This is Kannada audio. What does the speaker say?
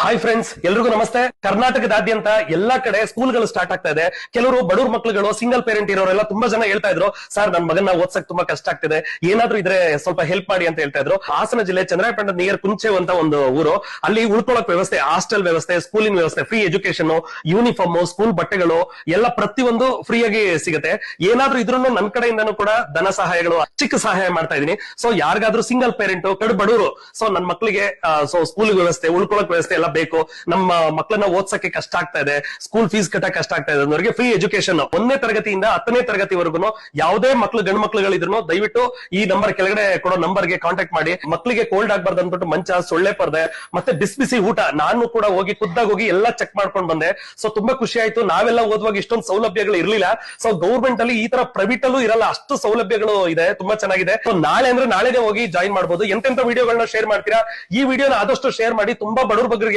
ಹಾಯ್ ಫ್ರೆಂಡ್ಸ್, ಎಲ್ರಿಗೂ ನಮಸ್ತೆ. ಕರ್ನಾಟಕದಾದ್ಯಂತ ಎಲ್ಲಾ ಕಡೆ ಸ್ಕೂಲ್ಗಳು ಸ್ಟಾರ್ಟ್ ಆಗ್ತಾ ಇದೆ. ಕೆಲವರು ಬಡವ್ರ ಮಕ್ಳುಗಳು, ಸಿಂಗಲ್ ಪೇರೆಂಟ್ ಇರೋರೆಲ್ಲ ತುಂಬಾ ಜನ ಹೇಳ್ತಾ ಇದ್ರು, ಸರ್ ನನ್ನ ಮಗನ ಓದ್ಸಕ್ ತುಂಬಾ ಕಷ್ಟ ಆಗ್ತಿದೆ, ಏನಾದ್ರೂ ಇದ್ರೆ ಸ್ವಲ್ಪ ಹೆಲ್ಪ್ ಮಾಡಿ ಅಂತ ಹೇಳ್ತಾ ಇದ್ರು. ಹಾಸನ ಜಿಲ್ಲೆ ಚಂದ್ರಾಯಪಟ್ಟಣ ನಿಯರ್ ಕುಂಚೆ ಅಂತ ಒಂದು ಊರು. ಅಲ್ಲಿ ಉಳ್ಕೊಳಕ್ ವ್ಯವಸ್ಥೆ, ಹಾಸ್ಟೆಲ್ ವ್ಯವಸ್ಥೆ, ಸ್ಕೂಲಿನ ವ್ಯವಸ್ಥೆ, ಫ್ರೀ ಎಜುಕೇಶನ್, ಯೂನಿಫಾರ್ಮ್, ಸ್ಕೂಲ್ ಬಟ್ಟೆಗಳು ಎಲ್ಲ ಪ್ರತಿಯೊಂದು ಫ್ರೀ ಆಗಿ ಸಿಗುತ್ತೆ. ಏನಾದ್ರೂ ಇದ್ರೂ ನನ್ನ ಕಡೆಯಿಂದನೂ ಕೂಡ ಧನ ಸಹಾಯಗಳು, ಚಿಕ್ಕ ಸಹಾಯ ಮಾಡ್ತಾ ಇದೀನಿ. ಸೊ ಯಾರಿಗಾದ್ರೂ ಸಿಂಗಲ್ ಪೇರೆಂಟ್, ಕಡು ಬಡವರು, ಸೊ ನನ್ನ ಮಕ್ಕಳಿಗೆ ಸ್ಕೂಲ್ ವ್ಯವಸ್ಥೆ, ಉಳ್ಕೊಳಕ್ ವ್ಯವಸ್ಥೆ ಎಲ್ಲ ಬೇಕು, ನಮ್ಮ ಮಕ್ಕಳನ್ನ ಓದ್ಸಕ್ಕೆ ಕಷ್ಟ ಆಗ್ತಾ ಇದೆ, ಸ್ಕೂಲ್ ಫೀಸ್ ಕಟ್ಟಕ್ಕೆ ಕಷ್ಟ ಆಗ್ತಾ ಇದೆ ಅನ್ನೋರಿಗೆ ಫ್ರೀ ಎಜುಕೇಶನ್ 1ನೇ ತರಗತಿಯಿಂದ 10ನೇ ತರಗತಿವರೆಗೂ ಯಾವುದೇ ಮಕ್ಕಳು, ಗಂಡು ಮಕ್ಕಳುಗಳಿದ್ರು ದಯವಿಟ್ಟು ಈ ನಂಬರ್ ಕೆಳಗಡೆ ಕೊಡೋ ನಂಬರ್ಗೆ ಕಾಂಟ್ಯಾಕ್ಟ್ ಮಾಡಿ. ಮಕ್ಕಳಿಗೆ ಕೋಲ್ಡ್ ಆಗ್ಬಾರ್ದು ಅಂದ್ಬಿಟ್ಟು ಮಂಚ, ಸೊಳ್ಳೆ ಪರ್ದೆ ಮತ್ತೆ ಬಿಸಿ ಬಿಸಿ ಊಟ ನಾನು ಕೂಡ ಹೋಗಿ ಖುದ್ದಾಗಿ ಹೋಗಿ ಎಲ್ಲ ಚೆಕ್ ಮಾಡ್ಕೊಂಡು ಬಂದೆ. ಸೊ ತುಂಬಾ ಖುಷಿ ಆಯ್ತು. ನಾವೆಲ್ಲ ಓದುವಾಗ ಇಷ್ಟೊಂದು ಸೌಲಭ್ಯಗಳು ಇರ್ಲಿಲ್ಲ. ಸೊ ಗೌರ್ಮೆಂಟ್ ಅಲ್ಲಿ ಈ ತರ ಪ್ರೈವೇಟ್ ಅಲ್ಲೂ ಇರಲ್ಲ, ಅಷ್ಟು ಸೌಲಭ್ಯಗಳು ಇದೆ, ತುಂಬಾ ಚೆನ್ನಾಗಿದೆ. ಸೊ ನಾಳೆ ಅಂದ್ರೆ ನಾಳೆನೇ ಹೋಗಿ ಜಾಯಿನ್ ಮಾಡಬಹುದು. ಎಂತೆಂತ ವಿಡಿಯೋಗಳನ್ನ ಶೇರ್ ಮಾಡ್ತೀರಾ, ಈ ವಿಡಿಯೋನ ಆದಷ್ಟು ಶೇರ್ ಮಾಡಿ. ತುಂಬಾ ಬಡವ್ರ ಬಗ್ಗೆ